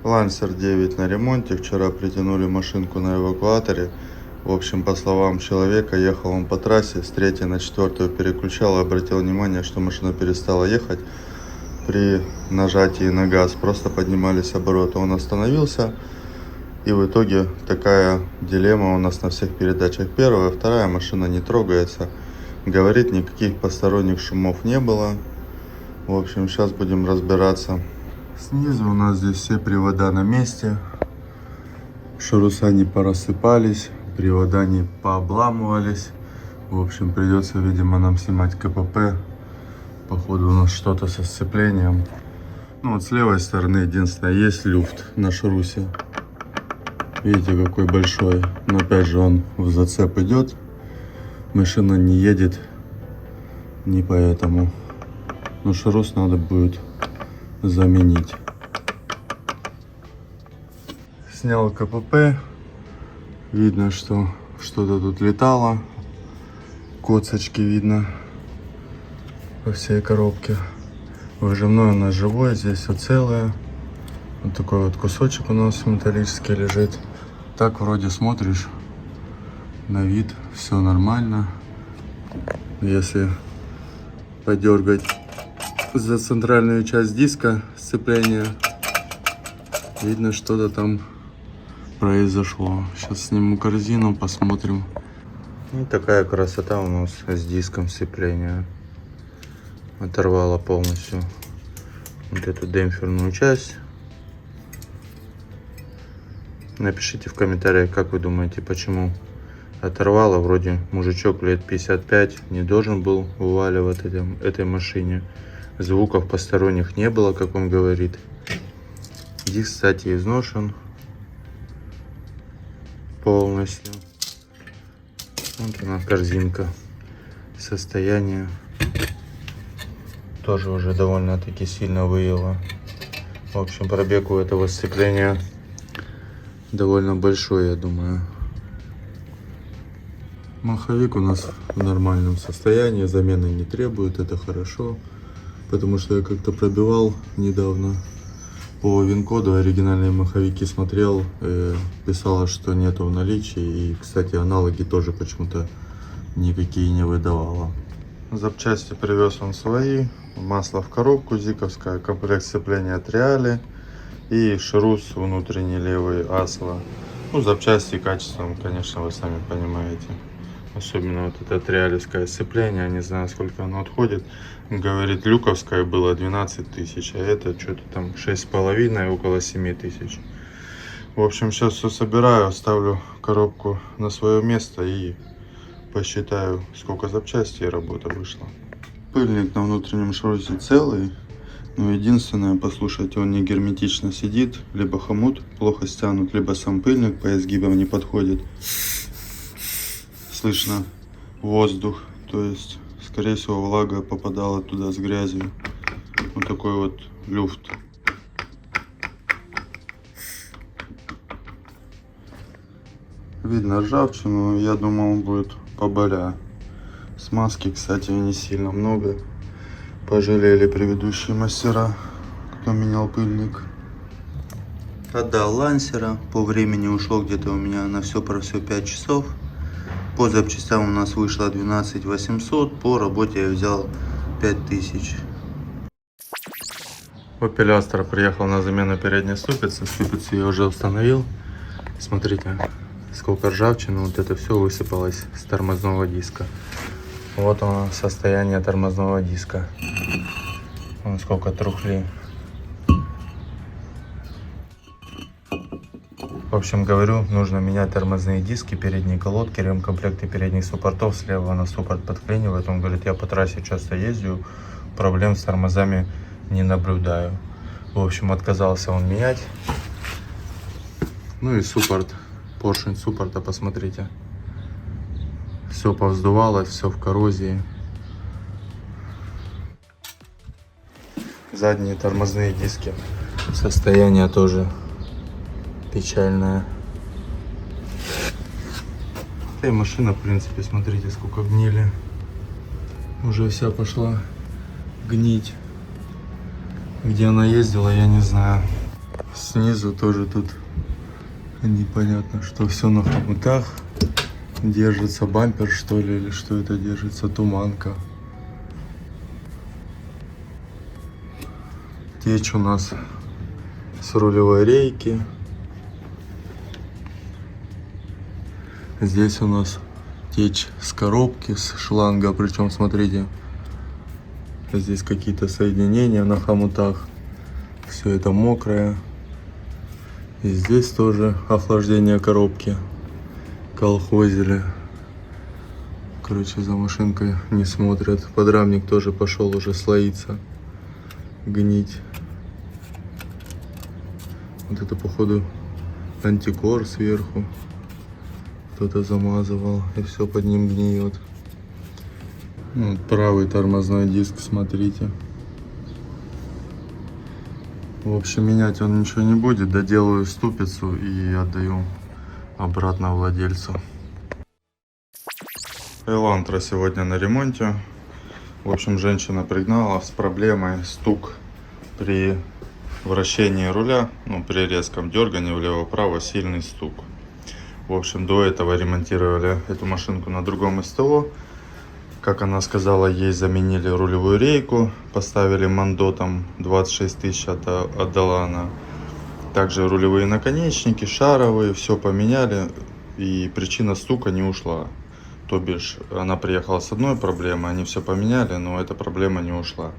Лансер 9 на ремонте. Вчера притянули машинку на эвакуаторе. В общем, по словам человека, ехал он по трассе, с 3 на 4 переключал и обратил внимание, что машина перестала ехать. При нажатии на газ просто поднимались обороты. Он остановился, и в итоге такая дилемма у нас на всех передачах. Первая, вторая, машина не трогается. Говорит, никаких посторонних шумов не было. В общем, сейчас будем разбираться. Снизу у нас здесь все привода на месте. Шуруса не порассыпались, привода не пообламывались. В общем, придется, видимо, нам снимать КПП. Походу у нас что-то со сцеплением. Ну вот с левой стороны единственное есть люфт на шурусе. Видите, какой большой. Но опять же он в зацеп идет. Машина не едет не поэтому. Но шурус надо будет заменить. Снял КПП. Видно, что что-то тут летало. Коцочки видно по всей коробке. Выжимной у нас живой, здесь все целое. Вот такой вот кусочек у нас металлический лежит. Так вроде смотришь, на вид все нормально. Если подергать за центральную часть диска сцепления, видно, что-то там произошло. Сейчас сниму корзину, посмотрим. Вот такая красота у нас с диском сцепления. Оторвала полностью вот эту демпферную часть. Напишите в комментариях, как вы думаете, почему оторвала. Вроде мужичок лет 55 не должен был вываливать этой машине. Звуков посторонних не было, как он говорит. Диск, кстати, изношен полностью. Вот она, корзинка. Состояние тоже уже довольно-таки сильно выело. В общем, пробег у этого сцепления довольно большой, я думаю. Маховик у нас в нормальном состоянии, замены не требует, это хорошо. Потому что я как-то пробивал недавно по ВИН-коду, оригинальные маховики смотрел, писало, что нету в наличии. И, кстати, аналоги тоже почему-то никакие не выдавало. Запчасти привез он свои. Масло в коробку зиковское, комплект сцепления Триали и шрус внутренний левый Асла. Ну, запчасти качеством, конечно, вы сами понимаете. Особенно вот это триалевское сцепление, не знаю, сколько оно отходит. Говорит, люковское было 12 тысяч, а это что-то там 6,5, около 7 тысяч. В общем, сейчас все собираю, ставлю коробку на свое место и посчитаю, сколько запчастей и работа вышла. Пыльник на внутреннем шрусе целый, но единственное, послушайте, он не герметично сидит, либо хомут плохо стянут, либо сам пыльник по изгибам не подходит. Слышно воздух, то есть, скорее всего, влага попадала туда с грязью. Вот такой вот люфт. Видно ржавчину, я думал, будет поболя. Смазки, кстати, не сильно много. Пожалели предыдущие мастера, кто менял пыльник. Отдал лансера, по времени ушло где-то у меня на все про все 5 часов. По запчастям у нас вышло 12 800, по работе я взял 5000. Opel Astra приехал на замену передней ступицы. Ступицу я уже установил. Смотрите, сколько ржавчины, вот это все высыпалось с тормозного диска. Вот оно, состояние тормозного диска. Вон сколько трухли. В общем, говорю, нужно менять тормозные диски, передние колодки, ремкомплекты передних суппортов. Слева на суппорт подклинивает. Он говорит, я по трассе часто ездил, проблем с тормозами не наблюдаю. В общем, отказался он менять. Ну и суппорт, поршень суппорта, посмотрите. Все повздувалось, все в коррозии. Задние тормозные диски. Состояние тоже печальная. И машина, в принципе, смотрите, сколько гнили. Уже вся пошла гнить. Где она ездила, я не знаю. Снизу тоже тут непонятно, что все на хомутах. Держится бампер, что ли, или что это держится, туманка. Течь у нас с рулевой рейки. Здесь у нас течь с коробки, с шланга, причем смотрите, здесь какие-то соединения на хомутах, все это мокрое. И здесь тоже охлаждение коробки колхозили. Короче, за машинкой не смотрят. Подрамник тоже пошел уже слоиться, гнить. Вот это походу антикор сверху. Кто-то замазывал, и все под ним гниет. Вот правый тормозной диск, смотрите. В общем, менять он ничего не будет. Доделаю ступицу и отдаю обратно владельцу. Элантра сегодня на ремонте. В общем, женщина пригнала с проблемой стук при вращении руля. Ну, при резком дергании влево-вправо, сильный стук. В общем, до этого ремонтировали эту машинку на другом СТО. Как она сказала, ей заменили рулевую рейку, поставили Мандо, там 26 тысяч отдала она. Также рулевые наконечники, шаровые, все поменяли. И причина стука не ушла. То бишь, она приехала с одной проблемой, они все поменяли, но эта проблема не ушла.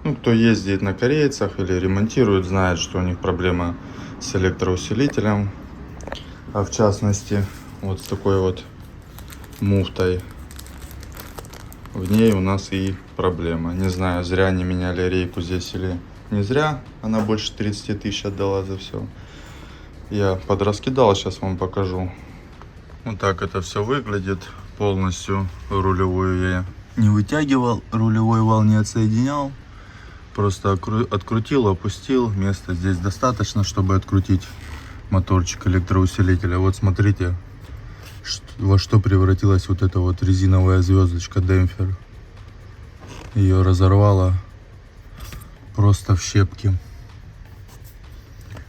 Ну, кто ездит на корейцах или ремонтирует, знает, что у них проблема с электроусилителем. А в частности, вот с такой вот муфтой. В ней у нас и проблема. Не знаю, зря они меняли рейку здесь или не зря. Она больше 30 тысяч отдала за все. Я подраскидал, сейчас вам покажу. Вот так это все выглядит. Полностью рулевую я не вытягивал, рулевой вал не отсоединял. Просто открутил, опустил. Места здесь достаточно, чтобы открутить моторчик электроусилителя. Вот смотрите, во что превратилась вот эта вот резиновая звездочка демпфер. Ее разорвало просто в щепки.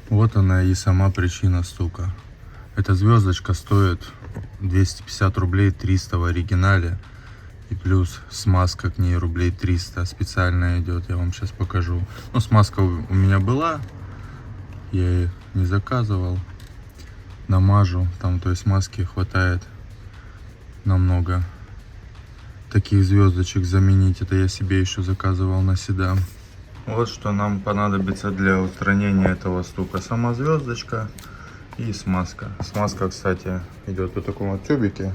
Вот она и сама причина стука. Эта звездочка стоит 250 рублей, 300 в оригинале. И плюс смазка к ней рублей 300 специально идет. Я вам сейчас покажу. Ну, смазка у меня была. Я ее не заказывал. Намажу. Там той смазки хватает намного. Таких звездочек заменить. Это я себе еще заказывал на седан. Вот что нам понадобится для устранения этого стука. Сама звездочка и смазка. Смазка, кстати, идет в таком вот тюбике.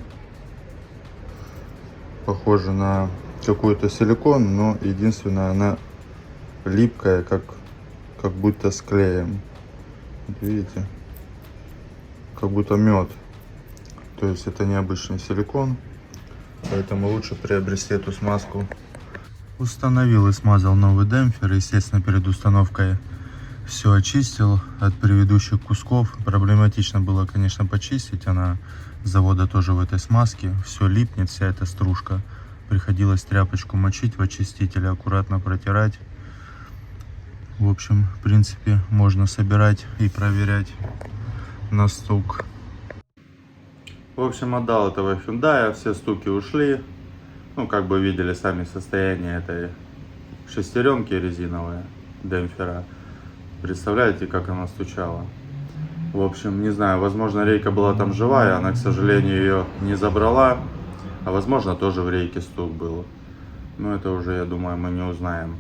Похоже на какой-то силикон, но единственное, она липкая, как будто с клеем. Вот видите? Как будто мед. То есть это необычный силикон. Поэтому лучше приобрести эту смазку. Установил и смазал новый демпфер. Естественно, перед установкой все очистил от предыдущих кусков. Проблематично было, конечно, почистить. Она с завода тоже в этой смазке. Все липнет, вся эта стружка. Приходилось тряпочку мочить в очистителе, аккуратно протирать. В общем, в принципе, можно собирать и проверять на стук. В общем, отдал этого Hyundai, все стуки ушли. Ну, как бы видели сами состояние этой шестеренки резиновой демпфера. Представляете, как она стучала? В общем, не знаю, возможно, рейка была там живая, она, к сожалению, ее не забрала. А возможно, тоже в рейке стук был. Но это уже, я думаю, мы не узнаем.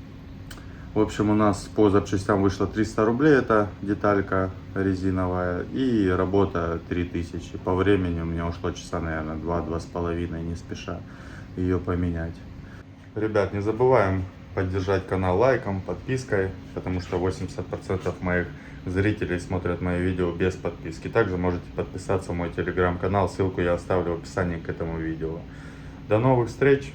В общем, у нас по запчастям вышло 300 рублей, это деталька резиновая. И работа 3000. По времени у меня ушло часа, наверное, 2-2,5, не спеша ее поменять. Ребят, не забываем поддержать канал лайком, подпиской, потому что 80% моих зрителей смотрят мои видео без подписки. Также можете подписаться в мой телеграм-канал, ссылку я оставлю в описании к этому видео. До новых встреч!